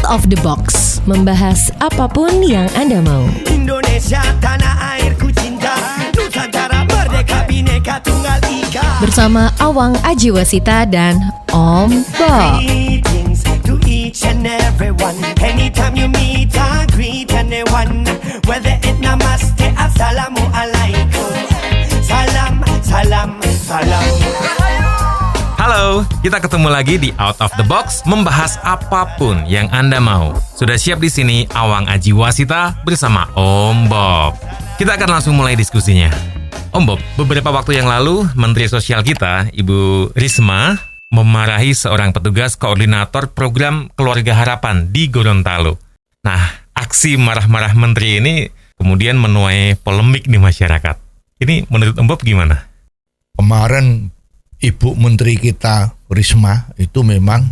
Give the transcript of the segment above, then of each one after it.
of the Box, membahas apapun yang Anda mau. Indonesia tanah airku cinta, Nusantara merdeka bhinneka tunggal ika. Bersama Awang Ajiwasita dan Om Bob. Greetings to each and everyone. Anytime you meet, I greet anyone. Whether it namaste, assalamu alaikum. Salam, salam, salam. Halo, kita ketemu lagi di Out of the Box, membahas apapun yang Anda mau. Sudah siap di sini Awang Ajiwasita bersama Om Bob. Kita akan langsung mulai diskusinya. Om Bob, beberapa waktu yang lalu Menteri Sosial kita, Ibu Risma, memarahi seorang petugas koordinator program Keluarga Harapan di Gorontalo. Nah, aksi marah-marah Menteri ini kemudian menuai polemik di masyarakat. Ini menurut Om Bob gimana? Kemarin Ibu Menteri kita Risma itu memang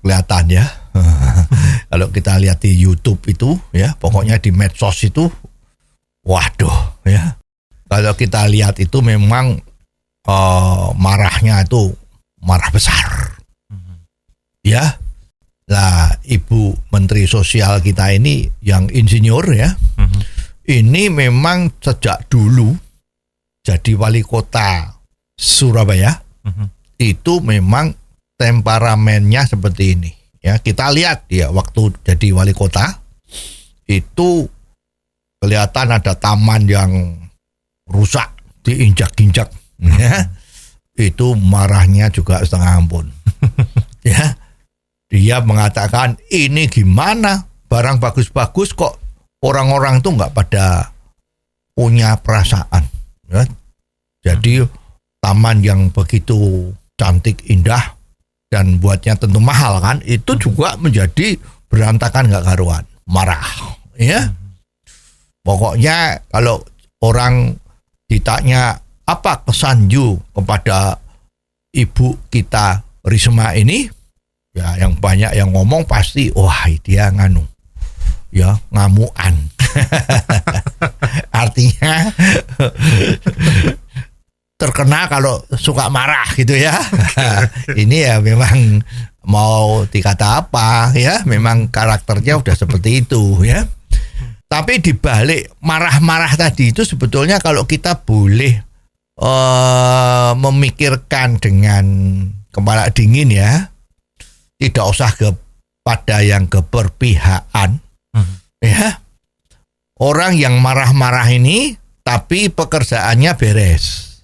kelihatan ya. Kalau kita lihat di YouTube itu ya, pokoknya di medsos itu, waduh ya. Kalau kita lihat itu memang marahnya itu marah besar. Ya. Lah Ibu Menteri Sosial kita ini yang insinyur ya. Ini memang sejak dulu jadi wali kota Surabaya, itu memang temperamennya seperti ini. Ya, kita lihat ya waktu jadi wali kota itu kelihatan ada taman yang rusak, diinjak-injak. Ya, itu marahnya juga setengah ampun. Ya, dia mengatakan ini gimana barang bagus-bagus kok orang-orang itu nggak pada punya perasaan. Ya, jadi taman yang begitu cantik, indah, dan buatnya tentu mahal kan, itu juga menjadi berantakan gak karuan, marah. Ya, pokoknya kalau orang ditanya apa kesan you kepada ibu kita Risma ini, ya yang banyak yang ngomong pasti, wah dia ya ngamuan. Artinya terkena kalau suka marah gitu ya. Ini ya memang mau dikata apa ya, memang karakternya udah seperti itu ya. Tapi dibalik marah-marah tadi itu sebetulnya kalau kita boleh memikirkan dengan kepala dingin ya, tidak usah pada yang keberpihakan ya. Orang yang marah-marah ini tapi pekerjaannya beres.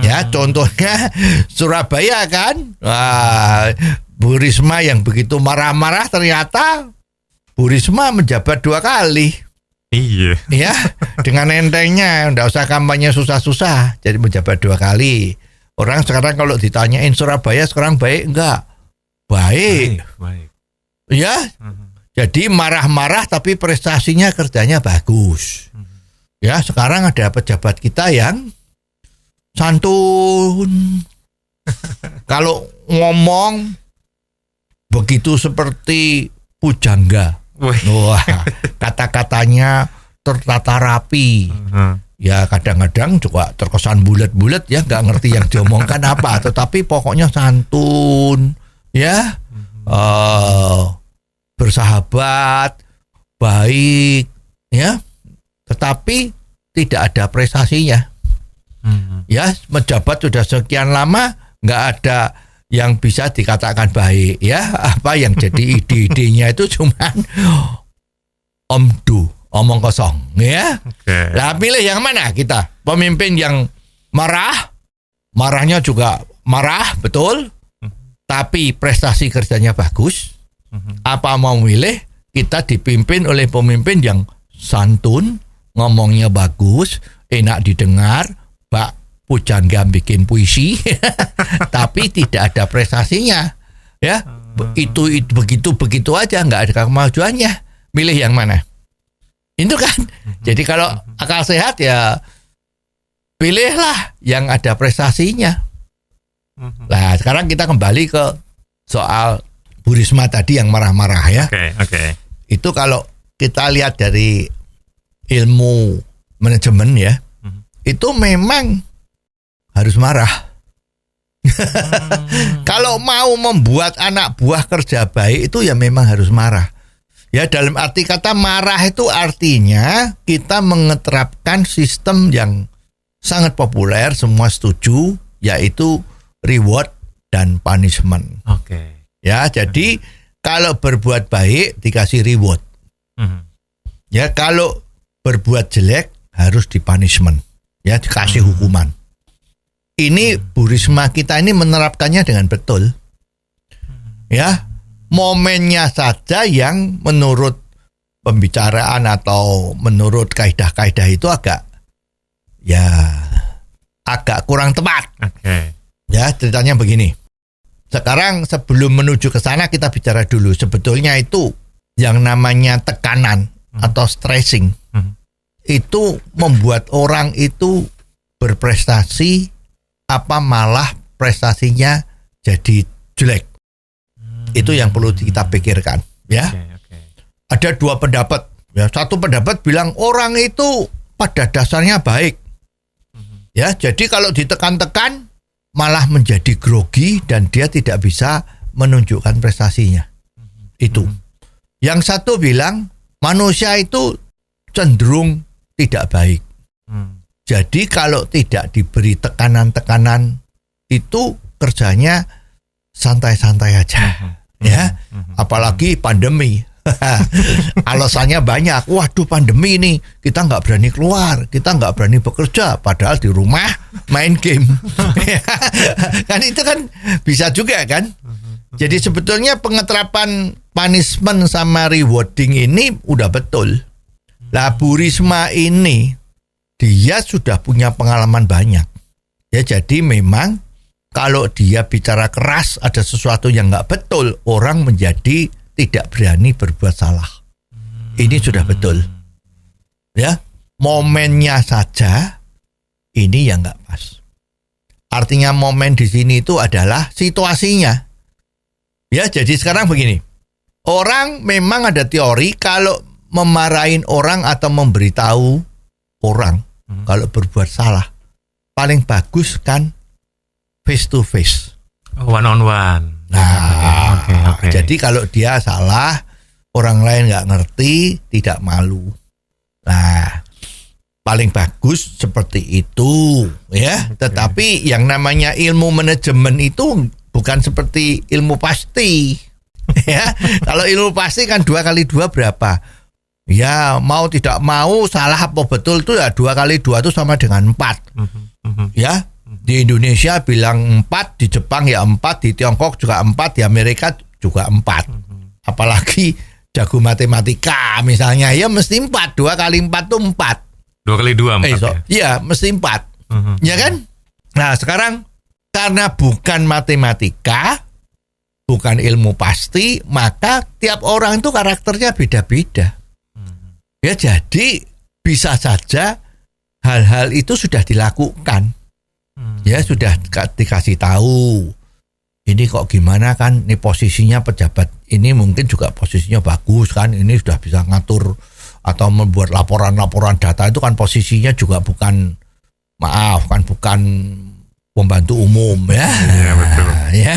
Ya, contohnya Surabaya kan, Bu Risma yang begitu marah-marah ternyata Bu Risma menjabat 2 kali. Iya. Ya, dengan entengnya, enggak usah kampanye susah-susah, jadi menjabat 2 kali. Orang sekarang kalau ditanyain Surabaya sekarang baik enggak? Baik. Ya, jadi marah-marah tapi prestasinya kerjanya bagus. Ya, sekarang ada pejabat kita yang santun. Kalau ngomong begitu seperti pujangga. Wah, kata-katanya tertata rapi. Ya kadang-kadang juga terkesan bulat-bulat ya, nggak ngerti yang diomongkan apa. Tetapi pokoknya santun, ya, bersahabat, baik, ya. Tetapi tidak ada prestasinya. Ya, menjabat sudah sekian lama nggak ada yang bisa dikatakan baik ya. Apa yang jadi ide-idenya itu cuman omong kosong ya. Nah, pilih yang mana kita? Pemimpin yang marahnya juga marah betul, tapi prestasi kerjanya bagus. Apa mau milih kita dipimpin oleh pemimpin yang santun, ngomongnya bagus, enak didengar, Pak pujangga bikin puisi, tapi tidak ada prestasinya, ya. Itu begitu aja, nggak ada kemajuannya. Milih yang mana? Itu kan. Jadi kalau akal sehat ya pilihlah yang ada prestasinya. Nah, sekarang kita kembali ke soal Bu Risma tadi yang marah-marah ya. Oke. Itu kalau kita lihat dari ilmu manajemen ya. Itu memang harus marah. Kalau Kalau mau membuat anak buah kerja baik itu ya memang harus marah. Ya, dalam arti kata marah itu artinya kita mengeterapkan sistem yang sangat populer, semua setuju, yaitu reward dan punishment. Oke. Ya, jadi kalau berbuat baik dikasih reward. Ya, kalau berbuat jelek harus di punishment. Ya, dikasih hukuman. Ini Bu Risma kita ini menerapkannya dengan betul. Ya, momennya saja yang menurut pembicaraan atau menurut kaidah-kaidah itu agak kurang tepat. Oke. Ya, ceritanya begini. Sekarang sebelum menuju ke sana kita bicara dulu. Sebetulnya itu yang namanya tekanan atau stressing. Itu membuat orang itu berprestasi apa malah prestasinya jadi jelek. Itu yang perlu kita pikirkan, ya. Okay. Ada dua pendapat. Ya, satu pendapat bilang orang itu pada dasarnya baik. Ya, jadi kalau ditekan-tekan malah menjadi grogi dan dia tidak bisa menunjukkan prestasinya. Itu. Yang satu bilang manusia itu cenderung tidak baik. Jadi kalau tidak diberi tekanan-tekanan itu kerjanya santai-santai aja. Ya, apalagi pandemi. Alasannya banyak. Waduh, pandemi ini kita nggak berani keluar, kita nggak berani bekerja, padahal di rumah main game. Kan itu kan bisa juga kan. Jadi sebetulnya pengeterapan punishment sama rewarding ini udah betul. Lah Bu Risma ini dia sudah punya pengalaman banyak. Ya, jadi memang kalau dia bicara keras ada sesuatu yang nggak betul, orang menjadi tidak berani berbuat salah. Ini sudah betul. Ya, momennya saja ini yang nggak pas. Artinya momen di sini itu adalah situasinya. Ya, jadi sekarang begini. Orang memang ada teori kalau memarahin orang atau memberitahu orang kalau berbuat salah paling bagus kan face to face, one on one. Nah, okay. Jadi kalau dia salah orang lain nggak ngerti, tidak malu. Nah, paling bagus seperti itu, ya. Tetapi yang namanya ilmu manajemen itu bukan seperti ilmu pasti, ya. Kalau ilmu pasti kan 2 kali 2 berapa? Ya, mau tidak mau salah apa betul itu ya 2 kali 2 itu sama dengan 4. Ya, di Indonesia bilang 4, di Jepang ya 4, di Tiongkok juga 4, di Amerika juga 4. Apalagi jago matematika misalnya ya mesti 4, 2 kali 4 itu 4. 2 kali 2 4 ya mesti 4. Ya kan? Nah, sekarang karena bukan matematika, bukan ilmu pasti, maka tiap orang itu karakternya beda-beda. Ya, jadi bisa saja hal-hal itu sudah dilakukan. Ya, sudah dikasih tahu. Ini kok gimana kan, ini posisinya pejabat ini mungkin juga posisinya bagus kan, ini sudah bisa ngatur atau membuat laporan-laporan data itu kan posisinya juga bukan pembantu umum ya. Iya, betul. Ya.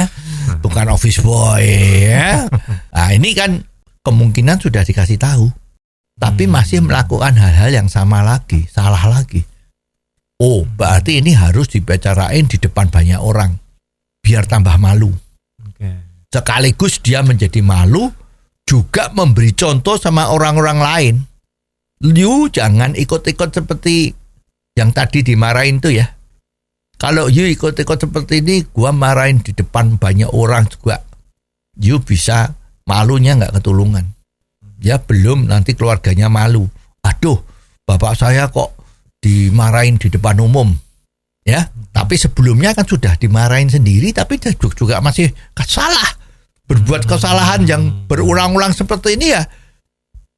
Bukan office boy ya. Nah, ini kan kemungkinan sudah dikasih tahu. Tapi masih melakukan hal-hal yang sama lagi, salah lagi. Oh, berarti ini harus dibicarain di depan banyak orang, biar tambah malu. Sekaligus dia menjadi malu, juga memberi contoh sama orang-orang lain. You jangan ikut-ikut seperti yang tadi dimarahin tuh ya. Kalau you ikut-ikut seperti ini, gua marahin di depan banyak orang juga. You bisa malunya nggak ketulungan. Ya belum nanti keluarganya malu. Aduh, bapak saya kok dimarahin di depan umum. Ya, tapi sebelumnya kan sudah dimarahin sendiri, tapi juga masih salah. Berbuat kesalahan yang berulang-ulang seperti ini ya.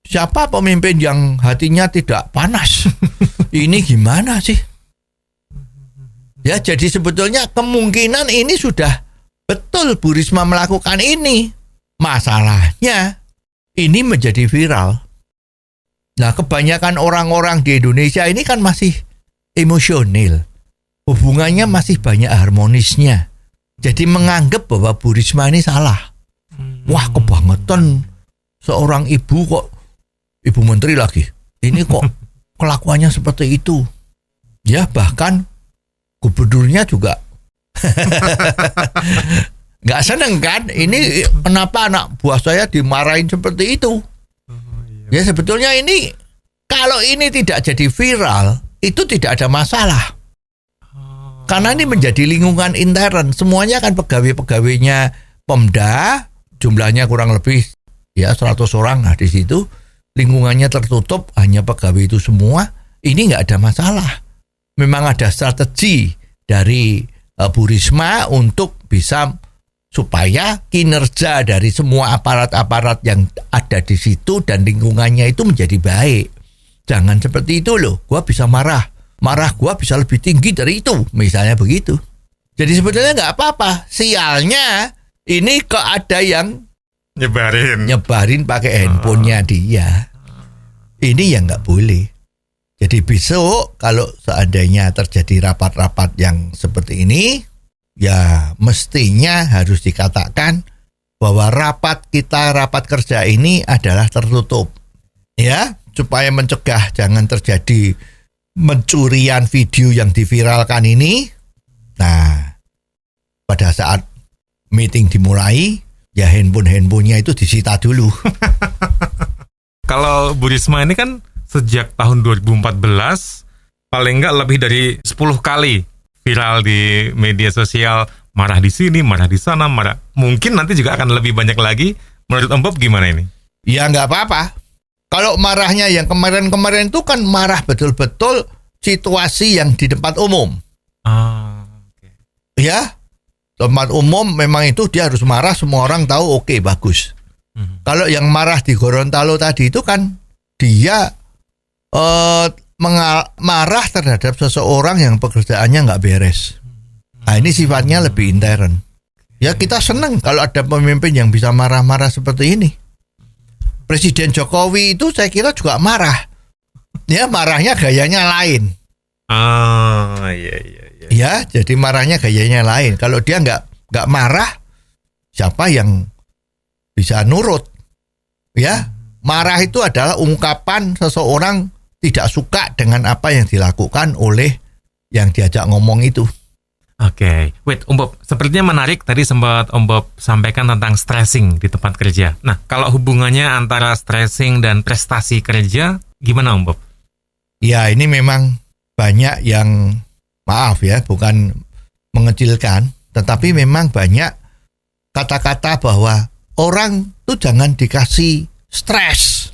Siapa pemimpin yang hatinya tidak panas? Ini gimana sih? Ya, jadi sebetulnya kemungkinan ini sudah betul Bu Risma melakukan ini. Masalahnya ini menjadi viral. Nah, kebanyakan orang-orang di Indonesia ini kan masih emosional. Hubungannya masih banyak harmonisnya. Jadi menganggap bahwa Bu Risma ini salah. Wah, kebangetan seorang ibu kok, ibu menteri lagi. Ini kok kelakuannya seperti itu. Ya, bahkan gubernurnya juga nggak seneng kan. Ini kenapa anak buah saya dimarahin seperti itu. Ya sebetulnya ini, kalau ini tidak jadi viral, itu tidak ada masalah. Karena ini menjadi lingkungan intern. Semuanya kan pegawai-pegawainya Pemda, jumlahnya kurang lebih ya 100 orang. Nah di situ lingkungannya tertutup, hanya pegawai itu semua. Ini nggak ada masalah. Memang ada strategi dari Bu Risma untuk bisa supaya kinerja dari semua aparat-aparat yang ada di situ dan lingkungannya itu menjadi baik. Jangan seperti itu loh, gua bisa marah gua bisa lebih tinggi dari itu, misalnya begitu. Jadi sebetulnya nggak apa-apa. Sialnya ini kok ada yang nyebarin pakai handphonenya dia. Ini yang nggak boleh. Jadi besok kalau seandainya terjadi rapat-rapat yang seperti ini, ya mestinya harus dikatakan bahwa rapat kerja ini adalah tertutup. Ya, supaya mencegah jangan terjadi pencurian video yang diviralkan ini. Nah, pada saat meeting dimulai, ya handphonenya itu disita dulu. Kalau Bu Risma ini kan sejak tahun 2014 paling nggak lebih dari 10 kali viral di media sosial, marah di sini, marah di sana, marah. Mungkin nanti juga akan lebih banyak lagi. Menurut Om Bob gimana ini? Ya nggak apa-apa. Kalau marahnya yang kemarin-kemarin itu kan marah betul-betul situasi yang di tempat umum. Okay. Ya, tempat umum memang itu dia harus marah, semua orang tahu, oke, bagus. Kalau yang marah di Gorontalo tadi itu kan dia marah terhadap seseorang yang pekerjaannya nggak beres. Nah ini sifatnya lebih intern. Ya kita senang kalau ada pemimpin yang bisa marah-marah seperti ini. Presiden Jokowi itu saya kira juga marah. Ya marahnya gayanya lain. Iya. Ya jadi marahnya gayanya lain. Kalau dia nggak marah, siapa yang bisa nurut? Ya marah itu adalah ungkapan seseorang tidak suka dengan apa yang dilakukan oleh yang diajak ngomong itu. Oke, wait, Om Bob, sepertinya menarik tadi sempat Om Bob sampaikan tentang stressing di tempat kerja. Nah, kalau hubungannya antara stressing dan prestasi kerja, gimana Om Bob? Ya, ini memang banyak yang, maaf ya, bukan mengecilkan, tetapi memang banyak kata-kata bahwa orang tuh jangan dikasih stres.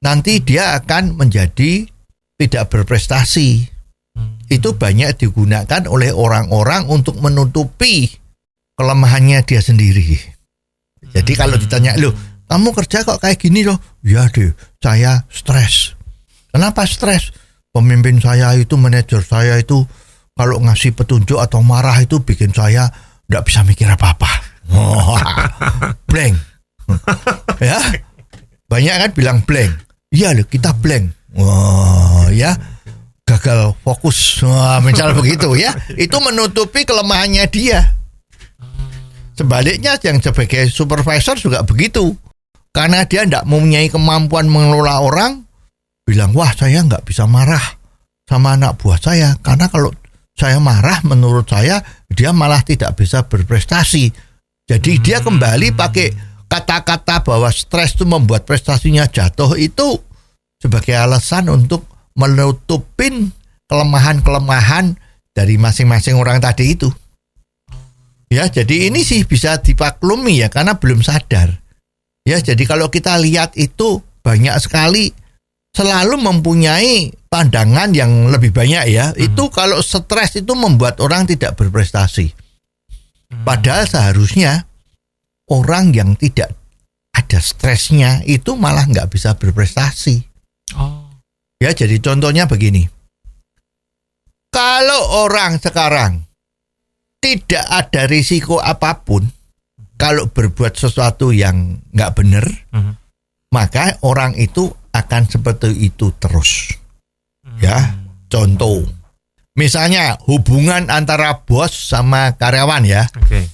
Nanti dia akan menjadi tidak berprestasi. Itu banyak digunakan oleh orang-orang untuk menutupi kelemahannya dia sendiri. Jadi kalau ditanya, loh kamu kerja kok kayak gini loh? Ya deh, saya stres. Kenapa stres? Pemimpin saya itu, manajer saya itu kalau ngasih petunjuk atau marah itu bikin saya gak bisa mikir apa-apa. Blank. Ya, banyak kan bilang blank. Iya loh, kita blank. Wah, ya gagal fokus. Wah, misal begitu ya. Itu menutupi kelemahannya dia. Sebaliknya yang sebagai supervisor juga begitu. Karena dia tidak mempunyai kemampuan mengelola orang, bilang, wah saya nggak bisa marah sama anak buah saya. Karena kalau saya marah, menurut saya, dia malah tidak bisa berprestasi. Jadi dia kembali pakai kata-kata bahwa stres itu membuat prestasinya jatuh itu sebagai alasan untuk menutupin kelemahan-kelemahan dari masing-masing orang tadi itu. Ya, jadi ini sih bisa dipaklumi ya karena belum sadar. Ya, jadi kalau kita lihat itu banyak sekali selalu mempunyai pandangan yang lebih banyak ya. Itu kalau stres itu membuat orang tidak berprestasi. Padahal seharusnya orang yang tidak ada stresnya itu malah nggak bisa berprestasi. Ya, jadi contohnya begini. Kalau orang sekarang tidak ada risiko apapun, kalau berbuat sesuatu yang nggak benar, maka orang itu akan seperti itu terus. Ya, contoh, Misalnya hubungan antara bos sama karyawan ya. Oke.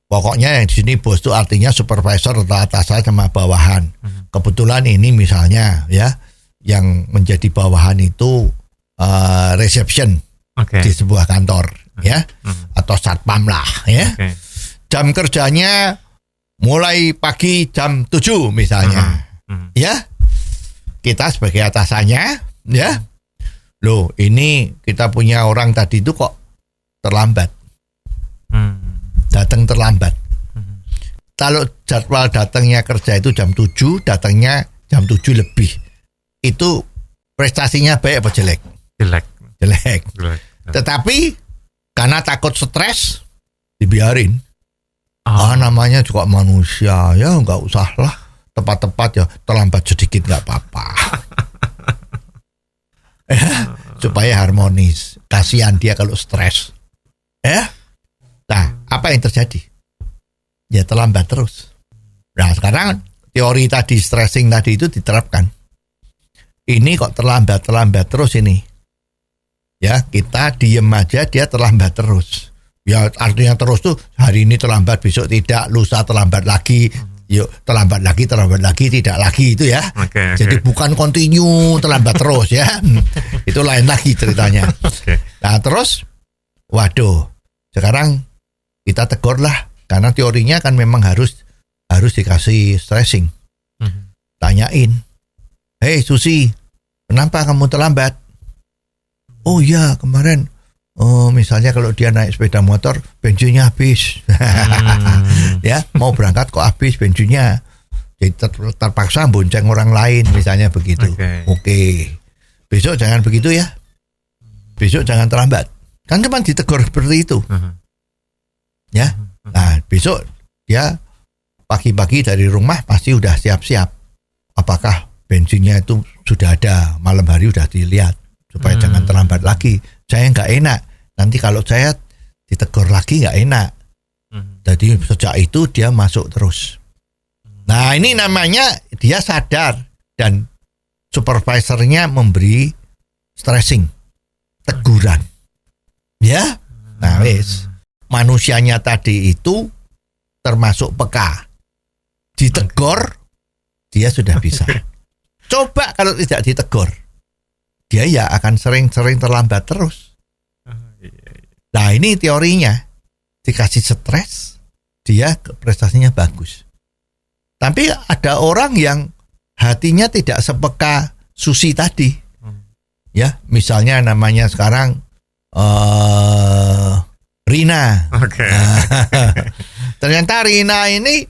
Pokoknya yang di sini bos itu artinya supervisor atau atasan sama bawahan. Kebetulan ini misalnya ya, yang menjadi bawahan itu reception Oke. di sebuah kantor ya, atau satpam lah ya. Oke. Jam kerjanya mulai pagi jam 7 misalnya. Ya. Kita sebagai atasannya ya. Loh, ini kita punya orang tadi itu kok terlambat. Datang terlambat. Kalau jadwal datangnya kerja itu jam 7, datangnya jam 7 lebih. Itu prestasinya baik apa jelek? Jelek. Jelek. Tetapi karena takut stres, dibiarin. Namanya juga manusia, ya nggak usah lah. Tepat-tepat ya, terlambat sedikit nggak apa-apa. Ya, supaya harmonis. Kasihan dia kalau stres. Ya. Nah, apa yang terjadi? Ya terlambat terus. Nah, sekarang teori tadi stressing tadi itu diterapkan. Ini kok terlambat terus ini. Ya, kita diem aja dia terlambat terus. Ya, artinya terus tuh hari ini terlambat, besok tidak, lusa terlambat lagi. Yuk, terlambat lagi, tidak lagi itu ya. Oke. Jadi bukan continue terlambat terus ya. Itu lain lagi ceritanya. Nah, terus waduh, sekarang kita tegur lah, karena teorinya kan memang harus dikasih stressing. Tanyain, "Hei Susi, kenapa kamu terlambat?" "Oh ya, kemarin misalnya kalau dia naik sepeda motor bensinnya habis." Ya, mau berangkat kok habis bensinnya. Jadi terpaksa bonceng orang lain misalnya begitu. Oke. Besok jangan begitu ya. Besok jangan terlambat. Kan cuma ditegur seperti itu. Ya. Nah, besok dia pagi-pagi dari rumah pasti udah siap-siap. Apakah bensinnya itu sudah ada, malam hari udah dilihat supaya jangan terlambat lagi. Saya nggak enak. Nanti kalau saya ditegur lagi nggak enak. Jadi sejak itu dia masuk terus. Nah, ini namanya dia sadar dan supervisornya memberi stressing, teguran. Ya, nah wes. Manusianya tadi itu termasuk peka. Ditegur, dia sudah bisa. Coba kalau tidak ditegur, dia ya akan sering-sering terlambat terus. Nah, ini teorinya. Dikasih stres, dia prestasinya bagus. Tapi ada orang yang hatinya tidak sepeka Susi tadi. Ya, misalnya namanya sekarang Rina. Oke. Ternyata Rina ini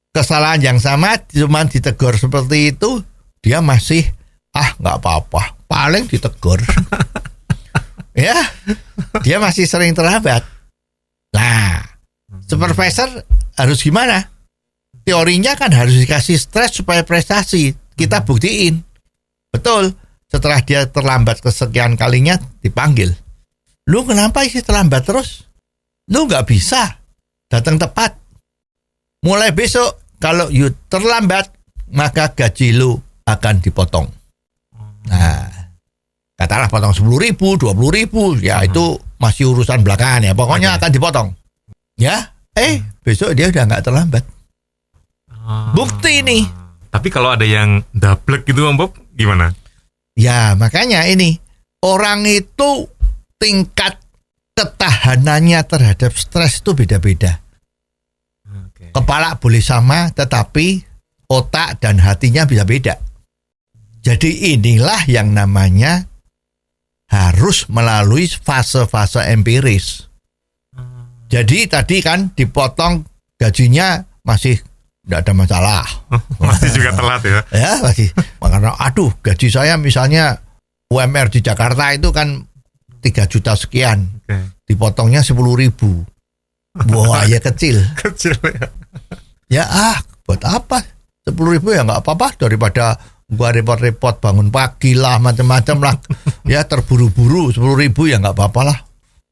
kesalahan yang sama, cuma ditegur seperti itu, dia masih nggak apa-apa, paling ditegur. Ya, dia masih sering terlambat. Nah, supervisor harus gimana? Teorinya kan harus dikasih stres supaya prestasi. Kita buktiin. Betul. Setelah dia terlambat kesekian kalinya dipanggil. Lu kenapa sih terlambat terus? Lu nggak bisa datang tepat. Mulai besok kalau you terlambat, maka gaji lu akan dipotong. Nah, katakanlah potong 10.000, 20.000, ya itu masih urusan belakangan ya. Pokoknya akan dipotong. Ya, besok dia udah nggak terlambat. Bukti ini. Tapi kalau ada yang dablek gitu, Om Bob, gimana? Ya, makanya ini orang itu tingkat ketahanannya terhadap stres itu beda-beda. Kepala boleh sama, tetapi otak dan hatinya bisa beda. Jadi inilah yang namanya harus melalui fase-fase empiris. Jadi tadi kan dipotong gajinya masih tidak ada masalah. Masih juga telat ya? Ya masih. Karena gaji saya misalnya UMR di Jakarta itu kan 3 juta sekian. Dipotongnya 10.000. Wah ya kecil. Kecil ya. Ya buat apa? 10.000 ya nggak apa-apa daripada gua repot-repot bangun pagi lah macam-macam lah. Ya terburu-buru 10.000 ya nggak apa-apa lah.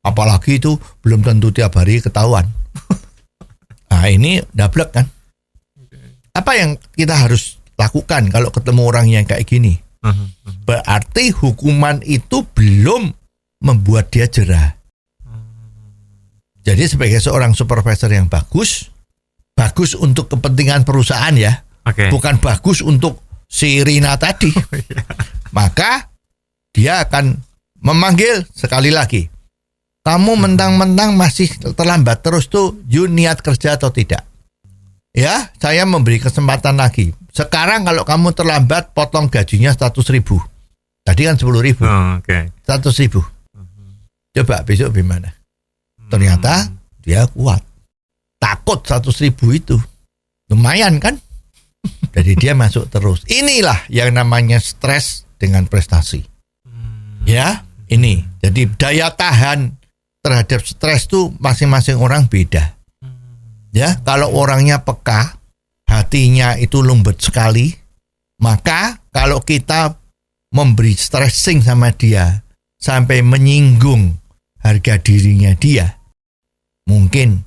Apalagi itu belum tentu tiap hari ketahuan. Nah ini dablek kan. Apa yang kita harus lakukan kalau ketemu orang yang kayak gini? Berarti hukuman itu belum membuat dia jera. Jadi sebagai seorang supervisor yang bagus untuk kepentingan perusahaan ya, bukan bagus untuk si Rina tadi. Maka dia akan memanggil sekali lagi. Kamu mentang-mentang masih terlambat terus tuh, you niat kerja atau tidak? Ya, saya memberi kesempatan lagi. Sekarang kalau kamu terlambat, potong gajinya 100.000. Tadi kan 10.000. 100.000. Coba besok gimana? Ternyata dia kuat. Takut 100.000 itu. Lumayan kan? Jadi dia masuk terus. Inilah yang namanya stres dengan prestasi. Ya, ini. Jadi daya tahan terhadap stres tuh masing-masing orang beda. Ya, kalau orangnya peka, hatinya itu lembut sekali, maka kalau kita memberi stressing sama dia sampai menyinggung harga dirinya dia, mungkin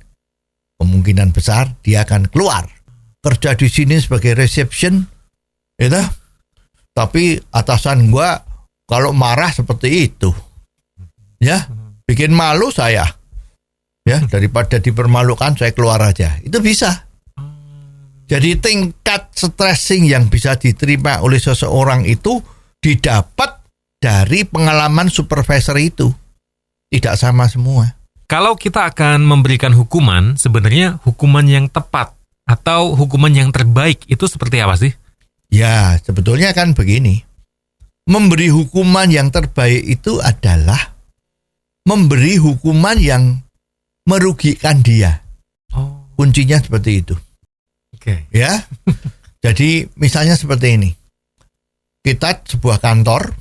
kemungkinan besar dia akan keluar. Kerja di sini sebagai reception, gitu. Tapi atasan gua kalau marah seperti itu, ya, bikin malu saya. Ya, daripada dipermalukan saya keluar aja. Itu bisa. Jadi tingkat stressing yang bisa diterima oleh seseorang itu didapat dari pengalaman supervisor itu. Tidak sama semua. Kalau kita akan memberikan hukuman, sebenarnya hukuman yang tepat atau hukuman yang terbaik itu seperti apa sih? Ya, sebetulnya kan begini. Memberi hukuman yang terbaik itu adalah memberi hukuman yang merugikan dia. Kuncinya seperti itu. Ya. Jadi misalnya seperti ini. Kita sebuah kantor,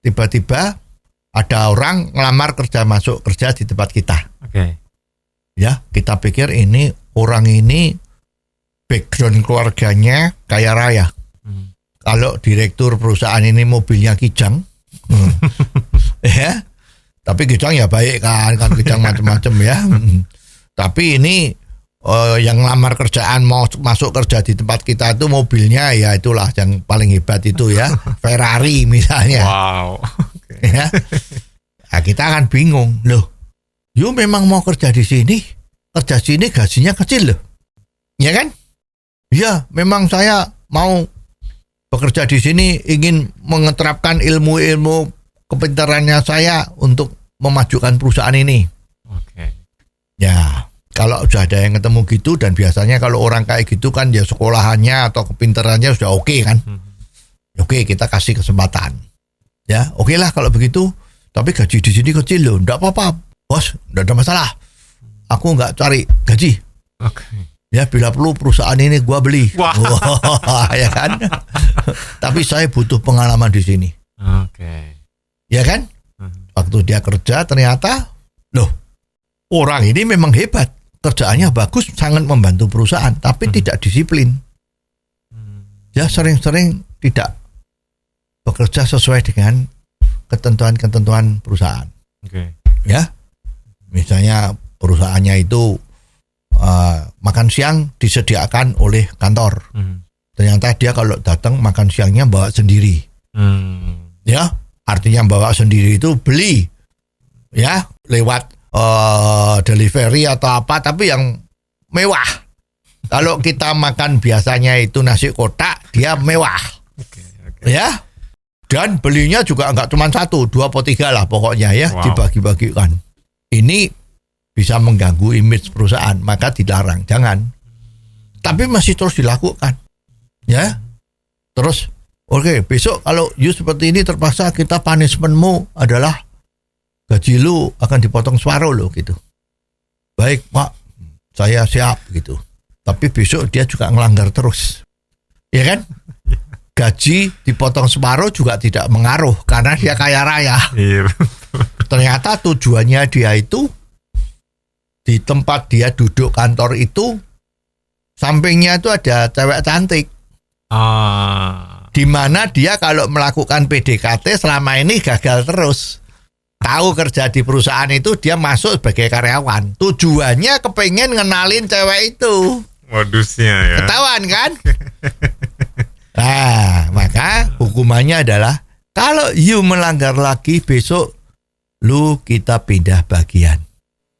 tiba-tiba ada orang ngelamar kerja, masuk kerja di tempat kita. Ya, kita pikir ini orang ini background keluarganya kaya raya. Kalau direktur perusahaan ini mobilnya Kijang. Ya. Tapi Kijang ya baik kan Kijang macam-macam ya. Tapi ini yang ngelamar kerjaan mau masuk kerja di tempat kita itu mobilnya ya itulah yang paling hebat itu ya, Ferrari misalnya. Wow. Ya. Nah, kita akan bingung loh. You memang mau kerja di sini gajinya kecil loh, ya kan? Ya, memang saya mau bekerja di sini ingin mengeterapkan ilmu-ilmu kepintarannya saya untuk memajukan perusahaan ini. Ya, kalau sudah ada yang ketemu gitu, dan biasanya kalau orang kayak gitu kan ya sekolahannya atau kepintarannya sudah oke kan. Oke, kita kasih kesempatan. Ya, oke lah kalau begitu. Tapi gaji di sini kecil loh. Enggak apa-apa, bos. Enggak ada masalah. Aku enggak cari gaji. Ya, bila perlu perusahaan ini gua beli. Wah, ya kan? Tapi saya butuh pengalaman di sini. Ya kan? Waktu dia kerja ternyata, loh, orang ini memang hebat. Kerjaannya bagus, sangat membantu perusahaan, tapi tidak disiplin. Ya, sering-sering tidak bekerja sesuai dengan ketentuan-ketentuan perusahaan. Ya, misalnya perusahaannya itu makan siang disediakan oleh kantor. Ternyata dia kalau datang makan siangnya bawa sendiri. Ya, artinya bawa sendiri itu beli, ya, lewat delivery atau apa, tapi yang mewah. Kalau kita makan biasanya itu nasi kotak, dia mewah. Ya. Dan belinya juga enggak cuma 1, 2 atau 3 lah pokoknya ya, dibagi-bagikan. Ini bisa mengganggu image perusahaan, maka dilarang, jangan. Tapi masih terus dilakukan. Ya. Terus oke, besok kalau you seperti ini terpaksa kita punishmentmu adalah gaji lu akan dipotong separuh lo gitu. Baik Pak, saya siap gitu. Tapi besok dia juga ngelanggar terus. Ya kan? Gaji dipotong separuh juga tidak mengaruh karena dia kaya raya. Ternyata tujuannya dia itu di tempat dia duduk kantor itu sampingnya itu ada cewek cantik. Di mana dia kalau melakukan PDKT selama ini gagal terus. Tahu kerja di perusahaan itu dia masuk sebagai karyawan. Tujuannya kepengen ngenalin cewek itu. Modusnya ya. Ketahuan kan? Nah, maka hukumannya adalah kalau you melanggar lagi besok lu kita pindah bagian.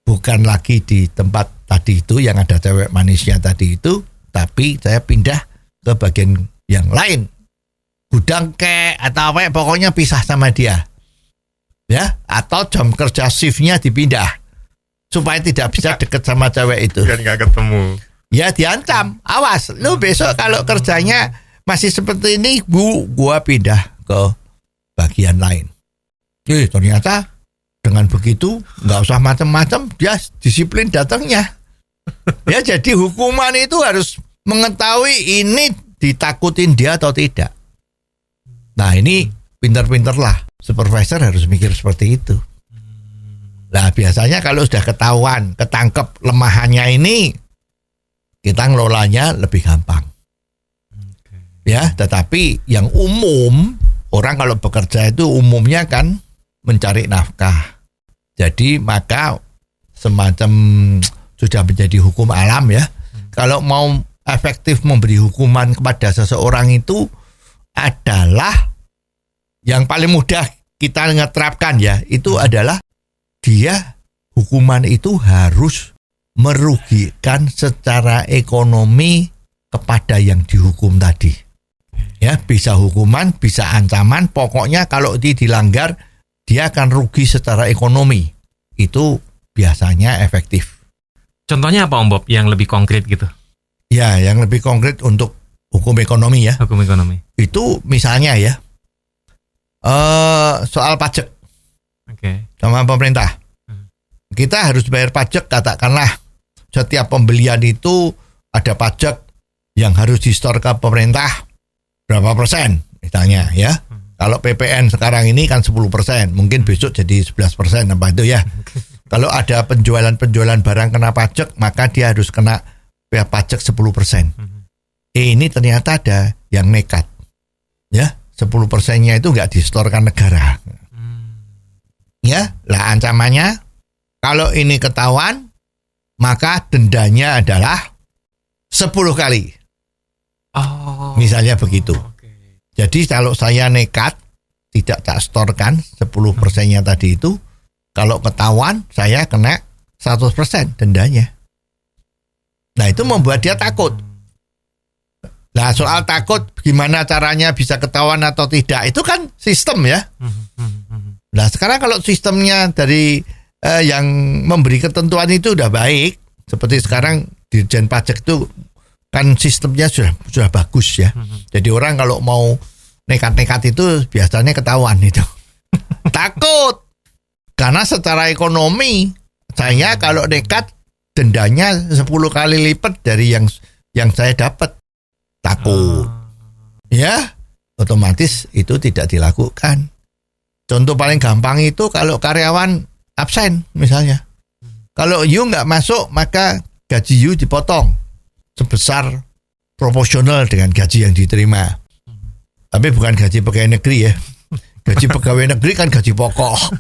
Bukan lagi di tempat tadi itu yang ada cewek manisnya tadi itu, tapi saya pindah ke bagian yang lain. Gudang kek atau apa, pokoknya pisah sama dia. Ya, atau jam kerja shiftnya dipindah supaya tidak bisa deket sama cewek itu. Kan nggak ketemu. Ya diancam, awas, lu besok kalau kerjanya masih seperti ini, gua pindah ke bagian lain. Ternyata dengan begitu nggak usah macam-macam, dia disiplin datangnya. Ya, jadi hukuman itu harus mengetahui ini ditakutin dia atau tidak. Nah, ini pinter-pinter lah, supervisor harus mikir seperti itu. Nah, biasanya kalau sudah ketahuan, ketangkep lemahannya ini, kita ngelolanya lebih gampang. Ya, tetapi yang umum, orang kalau bekerja itu umumnya kan mencari nafkah. Jadi maka semacam sudah menjadi hukum alam ya. Kalau mau efektif memberi hukuman kepada seseorang itu adalah yang paling mudah kita ngeterapkan ya, itu adalah dia hukuman itu harus merugikan secara ekonomi kepada yang dihukum tadi. Ya, bisa hukuman, bisa ancaman, pokoknya kalau dilanggar dia akan rugi secara ekonomi. Itu biasanya efektif. Contohnya apa Om Bob yang lebih konkret gitu? Ya, yang lebih konkret untuk hukum ekonomi ya. Hukum ekonomi. Itu misalnya ya, soal pajak sama pemerintah. Kita harus bayar pajak, katakanlah setiap pembelian itu ada pajak yang harus di-store ke pemerintah berapa persen misalnya ya. Kalau PPN sekarang ini kan 10%, mungkin besok jadi 11% apa itu ya. Kalau ada penjualan barang kena pajak, maka dia harus kena pajak 10%. Ini ternyata ada yang nekat. Ya, 10%-nya itu nggak distorkan negara. Ya, lah ancamannya kalau ini ketahuan, maka dendanya adalah 10 kali. Misalnya begitu. Jadi kalau saya nekat tidak tak setorkan 10%-nya tadi itu, kalau ketahuan saya kena 100% dendanya. Nah, itu membuat dia takut. Nah, soal takut gimana caranya bisa ketahuan atau tidak, itu kan sistem ya. Nah, sekarang kalau sistemnya dari yang memberi ketentuan itu udah baik, seperti sekarang Dirjen Pajak itu kan sistemnya sudah bagus ya. Jadi orang kalau mau nekat-nekat itu biasanya ketahuan itu. Takut. Karena secara ekonomi saya kalau nekat dendanya 10 kali lipat dari yang saya dapat. Takut. Ya, otomatis itu tidak dilakukan. Contoh paling gampang itu kalau karyawan absen misalnya. Kalau you nggak masuk, maka gaji you dipotong sebesar proporsional dengan gaji yang diterima. Tapi bukan gaji pegawai negeri ya. Gaji pegawai negeri kan gaji pokok.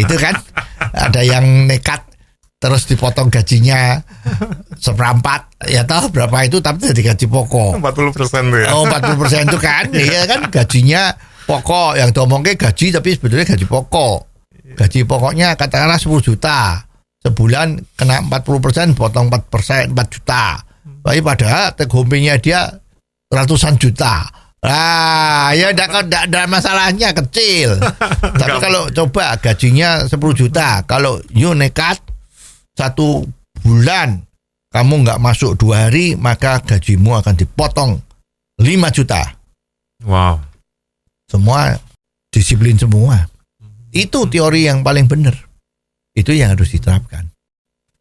Itu kan ada yang nekat terus dipotong gajinya seperempat, ya tahu berapa itu, tapi jadi gaji pokok. 40% tuh ya. Oh, 40% itu kan, iya kan gajinya pokok, yang diomongnya gaji tapi sebetulnya gaji pokok. Gaji pokoknya katakanlah 10 juta. Sebulan kena 40%, potong 4%, 4 juta. Tapi padahal take home-nya dia ratusan juta. Nah, ya enggak ada masalahnya, kecil. Tapi kalau coba gajinya 10 juta, kalau you nekat 1 bulan kamu nggak masuk 2 hari, maka gajimu akan dipotong 5 juta. Wow. Semua disiplin semua. Itu teori yang paling benar. Itu yang harus diterapkan.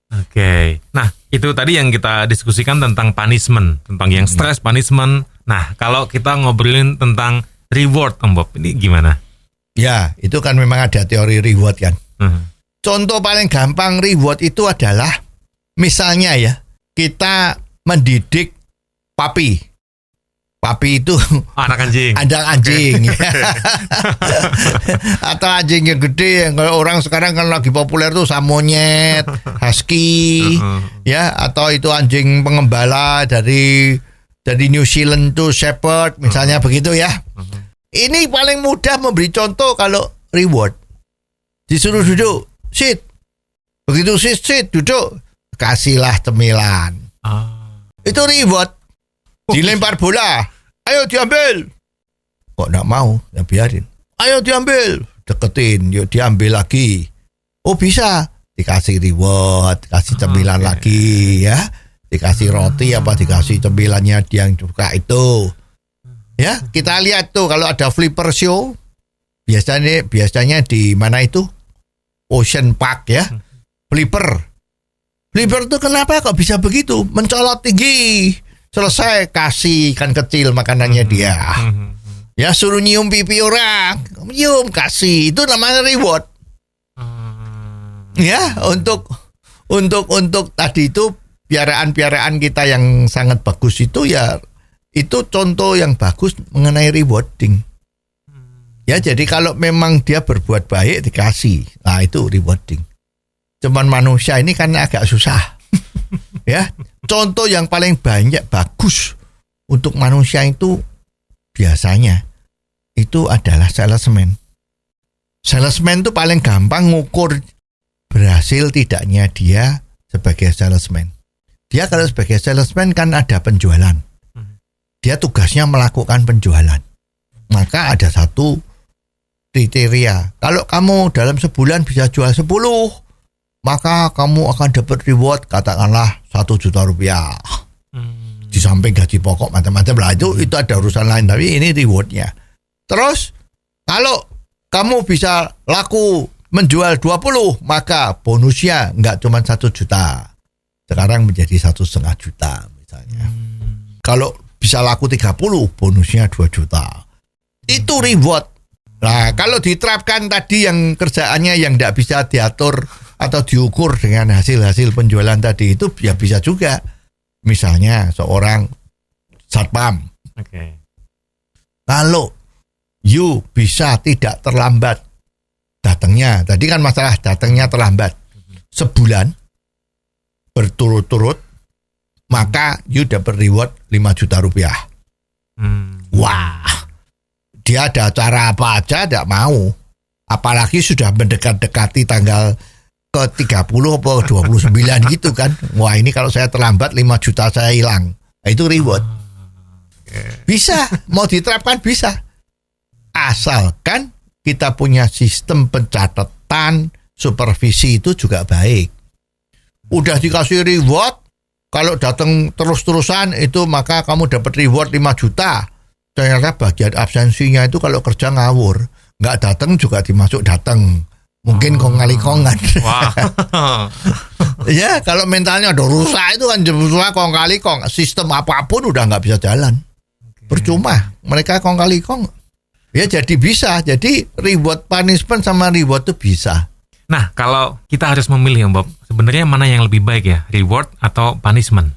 Oke. Nah, itu tadi yang kita diskusikan tentang punishment, tentang yang stress punishment. Nah, kalau kita ngobrolin tentang reward, Om Bob, ini gimana? Ya, itu kan memang ada teori reward kan. Contoh paling gampang reward itu adalah misalnya ya, kita mendidik papi. Papi itu anak anjing. Ada anjing. Atau anjing yang gede, yang kalau orang sekarang kan lagi populer tuh samonyet, husky, ya, atau itu anjing pengembala dari New Zealand tuh shepherd, misalnya begitu ya. Ini paling mudah memberi contoh kalau reward. Disuruh duduk, sit. Begitu sit, duduk, kasihlah cemilan. Itu reward. Dilempar bola, ayo diambil. Kok enggak mau, ya biarin. Ayo diambil, deketin, yuk diambil lagi. Oh bisa, dikasih reward, kasih cemilan lagi ya. Dikasih roti apa dikasih cemilannya dia yang suka itu. Ya, kita lihat tuh kalau ada flipper show, biasanya di mana itu? Ocean Park ya. Flipper tuh kenapa kok bisa begitu? Mencolot tinggi. Selesai kasih ikan kecil makanannya dia. Ya, suruh nyium pipi orang. Nyium, kasih. Itu namanya reward. Ya, untuk tadi itu piaraan-piaraan kita yang sangat bagus itu ya, itu contoh yang bagus mengenai rewarding. Ya, jadi kalau memang dia berbuat baik dikasih, nah itu rewarding. Cuman manusia ini kan agak susah. Ya, contoh yang paling banyak bagus untuk manusia itu biasanya itu adalah salesman. Salesman itu paling gampang ngukur berhasil tidaknya dia sebagai salesman. Dia kalau sebagai salesman kan ada penjualan. Dia tugasnya melakukan penjualan. Maka ada satu kriteria. Kalau kamu dalam sebulan bisa jual 10, maka kamu akan dapat reward katakanlah 1 juta rupiah. Di samping gaji pokok macam-macam lah. Itu ada urusan lain. Tapi ini rewardnya. Terus kalau kamu bisa laku menjual 20, maka bonusnya nggak cuma 1 juta. Sekarang menjadi 1,5 juta misalnya. Kalau bisa laku 30, bonusnya 2 juta. Itu reward. Nah, kalau diterapkan tadi yang kerjaannya yang tidak bisa diatur atau diukur dengan hasil-hasil penjualan tadi itu ya bisa juga. Misalnya seorang satpam. Kalau you bisa tidak terlambat datangnya, tadi kan masalah datangnya terlambat sebulan berturut-turut, maka you dapat reward 5 juta rupiah. Wah, dia ada acara apa aja tidak mau, apalagi sudah mendekati tanggal ke 30 atau 29 gitu kan. Wah, ini kalau saya terlambat 5 juta saya hilang. Nah, itu reward. Bisa, mau diterapkan bisa. Asalkan kita punya sistem pencatatan, supervisi itu juga baik. Udah dikasih reward, kalau datang terus-terusan itu maka kamu dapat reward 5 juta. Ternyata bagian absensinya itu kalau kerja ngawur, nggak datang juga dimasuk datang. Mungkin kong-kali-kongan. Ya, kalau mentalnya udah rusak itu kan rusak kong-kali-kong. Sistem apapun udah nggak bisa jalan. Percuma, mereka kong-kali-kong. Ya jadi bisa, jadi reward punishment sama reward itu bisa. Nah, kalau kita harus memilih, Bob, sebenarnya mana yang lebih baik ya, reward atau punishment?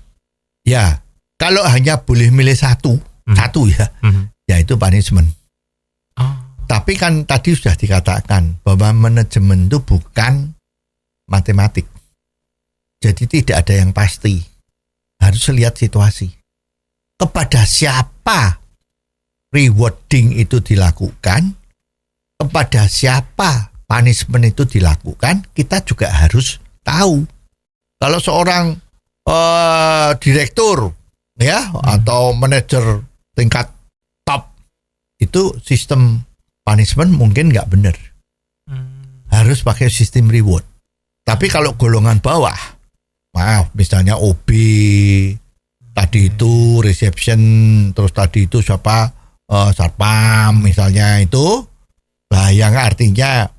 Ya, kalau hanya boleh milih satu ya, yaitu punishment. Tapi kan tadi sudah dikatakan bahwa manajemen itu bukan matematik. Jadi tidak ada yang pasti. Harus lihat situasi. Kepada siapa rewarding itu dilakukan, kepada siapa punishment itu dilakukan, kita juga harus tahu. Kalau seorang direktur ya atau manajer tingkat top, itu sistem punishment mungkin nggak benar. Harus pakai sistem reward. Tapi kalau golongan bawah, maaf, misalnya OB, tadi itu reception, terus tadi itu siapa, satpam misalnya itu, nah yang artinya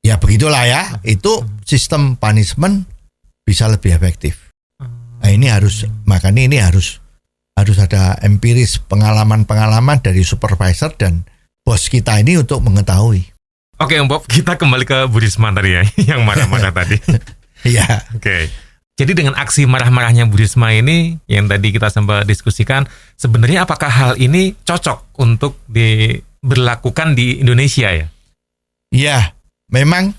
ya begitulah ya, itu sistem punishment bisa lebih efektif. Nah ini makanya ini harus ada empiris, pengalaman-pengalaman dari supervisor dan bos kita ini untuk mengetahui. Oke, Om Bob, kita kembali ke Bu Risma tadi ya, yang marah-marah tadi. Iya. Oke. Jadi dengan aksi marah-marahnya Bu Risma ini, yang tadi kita sempat diskusikan, sebenarnya apakah hal ini cocok untuk diberlakukan di Indonesia ya? Iya, memang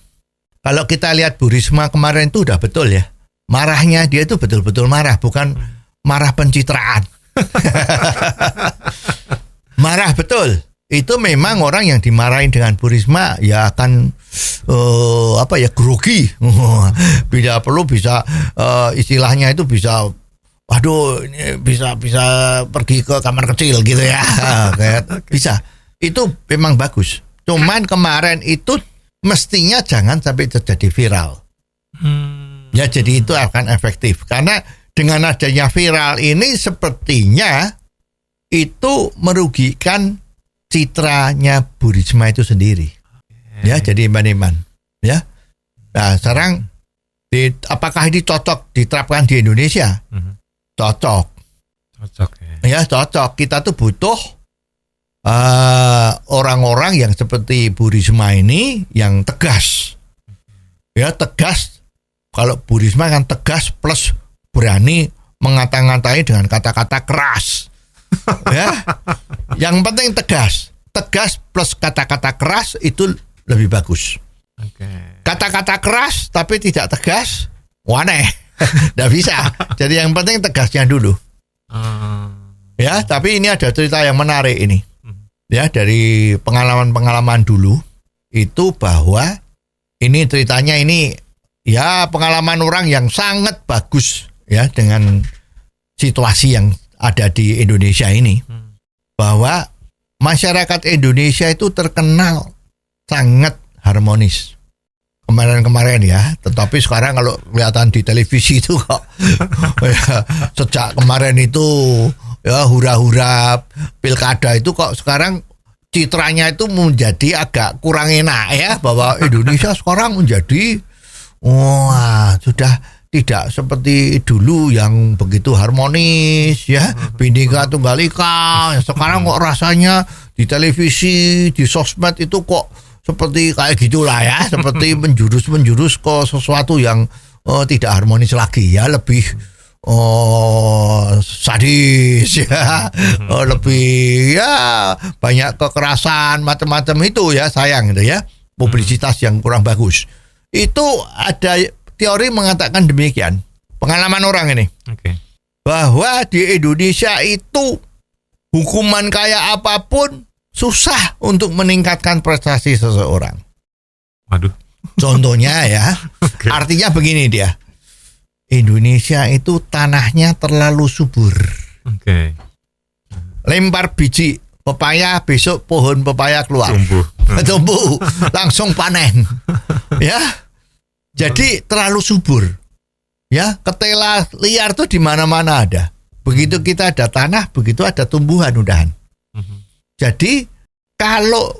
kalau kita lihat Bu Risma kemarin itu udah betul ya. Marahnya dia itu betul-betul marah, bukan marah pencitraan. Marah betul. itu memang orang yang dimarahin dengan Bu Risma ya akan grogi. Bila perlu bisa istilahnya itu bisa ini bisa pergi ke kamar kecil gitu ya. Kayak bisa. Itu memang bagus. Cuman kemarin itu mestinya jangan sampai terjadi viral. Ya, jadi itu akan efektif. Karena dengan adanya viral ini sepertinya itu merugikan citranya Bu Risma itu sendiri. Ya, jadi Iman. Ya. Nah, sekarang apakah ini cocok diterapkan di Indonesia? Cocok ya. Cocok. Kita tuh butuh orang-orang yang seperti Bu Risma ini yang tegas. Ya, tegas. Kalau Bu Risma kan tegas plus berani mengata-ngatai dengan kata-kata keras. Ya. Yang penting tegas plus kata-kata keras itu lebih bagus. Kata-kata keras tapi tidak tegas, aneh. Nggak bisa. Jadi yang penting tegasnya dulu. Ya, tapi ini ada cerita yang menarik ini. Ya, dari pengalaman-pengalaman dulu itu bahwa ini ceritanya ini ya pengalaman orang yang sangat bagus ya dengan situasi yang ada di Indonesia ini. Bahwa masyarakat Indonesia itu terkenal sangat harmonis. Kemarin-kemarin ya, tetapi sekarang kalau kelihatan di televisi itu kok ya, sejak kemarin itu ya hura-hura pilkada itu kok sekarang citranya itu menjadi agak kurang enak ya, bahwa Indonesia sekarang menjadi sudah tidak seperti dulu yang begitu harmonis ya, Bhinneka Tunggal Ika. Sekarang kok rasanya di televisi, di sosmed itu kok seperti kayak gitulah ya, seperti menjurus ke sesuatu yang tidak harmonis lagi ya, lebih sadis ya, lebih ya banyak kekerasan macam-macam itu ya, sayang itu ya, publisitas yang kurang bagus. Itu ada teori mengatakan demikian, pengalaman orang ini, bahwa di Indonesia itu hukuman kayak apapun susah untuk meningkatkan prestasi seseorang. Waduh. Contohnya ya, artinya begini dia. Indonesia itu tanahnya terlalu subur. Lempar biji pepaya, besok pohon pepaya keluar. Tumbuh, langsung panen. Ya. Jadi terlalu subur. Ya, ketela liar tuh di mana-mana ada. Begitu kita ada tanah, begitu ada tumbuhan udahan. Jadi kalau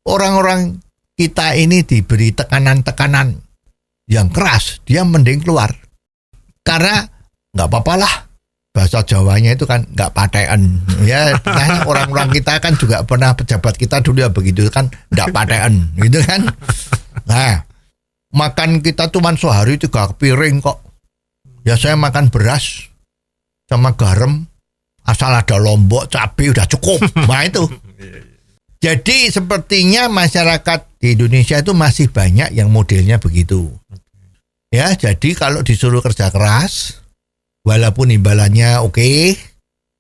orang-orang kita ini diberi tekanan-tekanan yang keras, dia mending keluar. Karena nggak apa-apa lah, bahasa Jawanya itu kan nggak patean. Ya, orang-orang kita kan juga pernah, pejabat kita dulu ya begitu kan, nggak patean, gitu kan. Nah, makan kita cuma sehari 3 piring kok. Ya saya makan beras sama garam, asal ada lombok, cabai udah cukup. Nah itu. Jadi sepertinya masyarakat di Indonesia itu masih banyak yang modelnya begitu. Ya, jadi kalau disuruh kerja keras, walaupun imbalannya oke,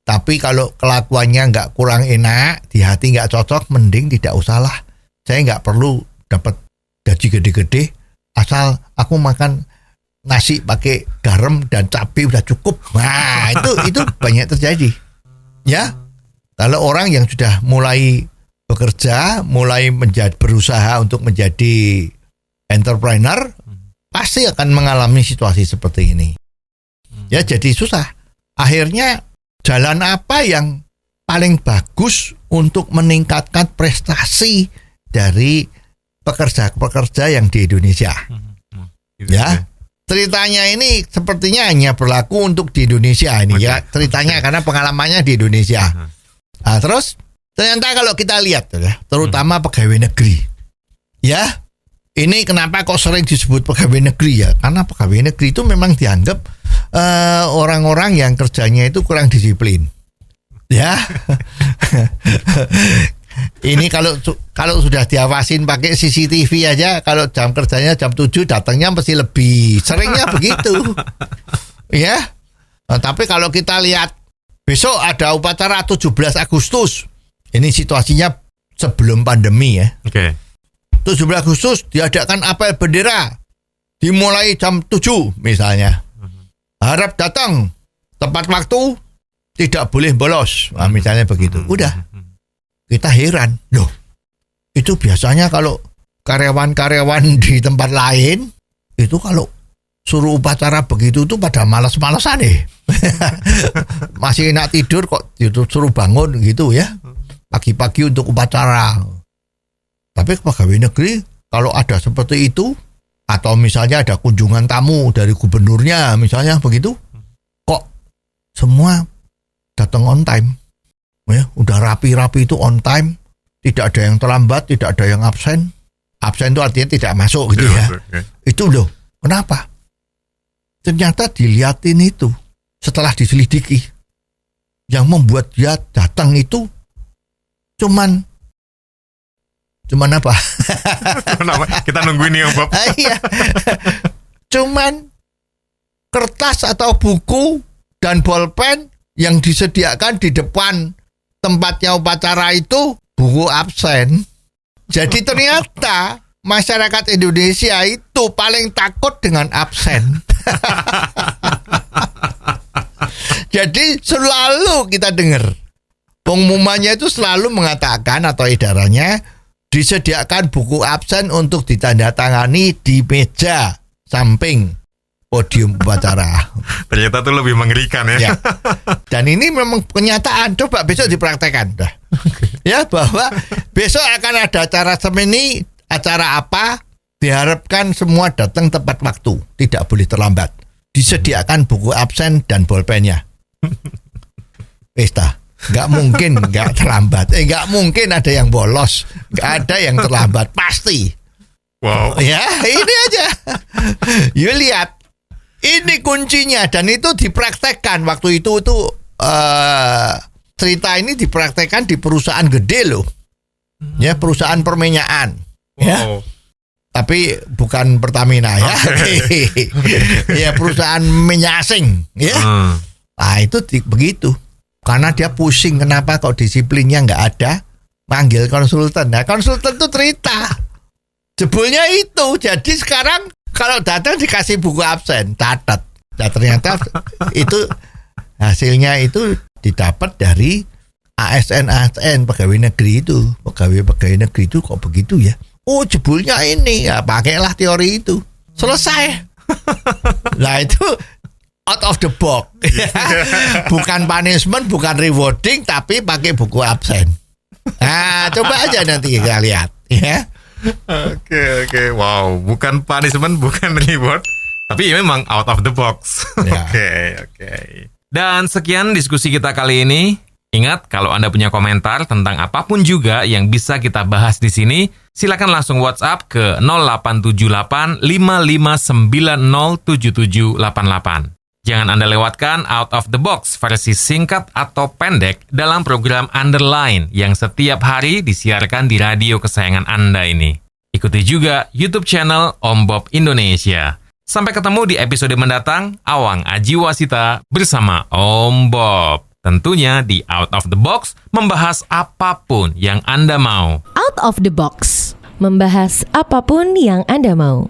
tapi kalau kelakuannya nggak kurang enak, di hati nggak cocok, mending tidak usah lah. Saya nggak perlu dapat gaji gede-gede, asal aku makan nasi pakai garam dan cabai udah cukup. Nah, itu banyak terjadi. Ya, kalau orang yang sudah mulai bekerja, mulai berusaha untuk menjadi entrepreneur, pasti akan mengalami situasi seperti ini. Ya, jadi susah. Akhirnya jalan apa yang paling bagus untuk meningkatkan prestasi dari pekerja-pekerja yang di Indonesia? Ya, ceritanya ini sepertinya hanya berlaku untuk di Indonesia ini ya. Ceritanya karena pengalamannya di Indonesia. Nah, terus ternyata kalau kita lihat ya, terutama pegawai negeri. Ya, ini kenapa kok sering disebut pegawai negeri ya? Karena pegawai negeri itu memang dianggap orang-orang yang kerjanya itu kurang disiplin. Ya. Ini kalau sudah diawasin pakai CCTV aja, kalau jam kerjanya jam 7 datangnya mesti lebih. Seringnya begitu. Ya. Nah, tapi kalau kita lihat besok ada upacara 17 Agustus. Ini situasinya sebelum pandemi ya. Oke. 17 Agustus diadakan apel bendera. Dimulai jam 7 misalnya. Harap datang tepat waktu, tidak boleh bolos. Nah, misalnya begitu. Udah. Kita heran. Loh, itu biasanya kalau karyawan-karyawan di tempat lain, itu kalau suruh upacara begitu tuh pada malas-malasan nih. Masih enak tidur kok suruh bangun gitu ya. Pagi-pagi untuk upacara. Tapi pegawai negeri kalau ada seperti itu, atau misalnya ada kunjungan tamu dari gubernurnya misalnya begitu, kok semua datang on time. Ya, udah rapi-rapi itu on time, tidak ada yang terlambat, tidak ada yang absen. Absen itu artinya tidak masuk gitu ya. Itu loh, kenapa? Ternyata dilihatin itu setelah diselidiki, yang membuat dia datang itu cuman apa? Kita nungguin nih Om Bob. Iya. Cuman kertas atau buku dan bolpen yang disediakan di depan tempatnya upacara itu buku absen. Jadi ternyata masyarakat Indonesia itu paling takut dengan absen. Jadi selalu kita dengar pengumumannya itu selalu mengatakan atau edarannya disediakan buku absen untuk ditandatangani di meja samping podium upacara. Ternyata tuh lebih mengerikan ya. Ya. Dan ini memang kenyataan. Coba besok dipraktekkan dah. Ya, bahwa besok akan ada acara semini, acara apa, diharapkan semua datang tepat waktu, tidak boleh terlambat. Disediakan buku absen dan bolpennya. Pesta. Nggak mungkin nggak terlambat. Nggak mungkin ada yang bolos. Nggak ada yang terlambat. Pasti. Wow. Ya, ini aja. You lihat. Ini kuncinya. Dan itu dipraktekkan. Waktu itu cerita ini dipraktekkan di perusahaan gede loh. Ya, perusahaan perminyakan. Ya. Wow. Tapi bukan Pertamina ya. Ya, perusahaan minyak asing. Ya. Nah, itu begitu. Karena dia pusing kenapa kok disiplinnya nggak ada, panggil konsultan. Nah, konsultan itu cerita jebulnya itu. Jadi sekarang kalau datang dikasih buku absen, catat. Nah, ternyata itu hasilnya itu didapat dari ASN pegawai negeri itu. Pegawai negeri itu kok begitu ya? Oh, jebulnya ini ya, pakailah teori itu. Selesai. Nah, itu out of the box. Bukan punishment, bukan rewarding, tapi pakai buku absen. Nah, coba aja nanti kita lihat ya. Oke. Wow, bukan punishment, bukan reward, tapi memang out of the box. Ya. Oke. Dan sekian diskusi kita kali ini. Ingat, kalau Anda punya komentar tentang apapun juga yang bisa kita bahas di sini, silakan langsung WhatsApp ke 0878 5590 7788. Jangan Anda lewatkan Out of the Box versi singkat atau pendek dalam program Underline yang setiap hari disiarkan di radio kesayangan Anda ini. Ikuti juga YouTube channel Om Bob Indonesia. Sampai ketemu di episode mendatang, Awang Ajiwasita bersama Om Bob. Tentunya di Out of the Box membahas apapun yang Anda mau. Out of the Box, membahas apapun yang Anda mau.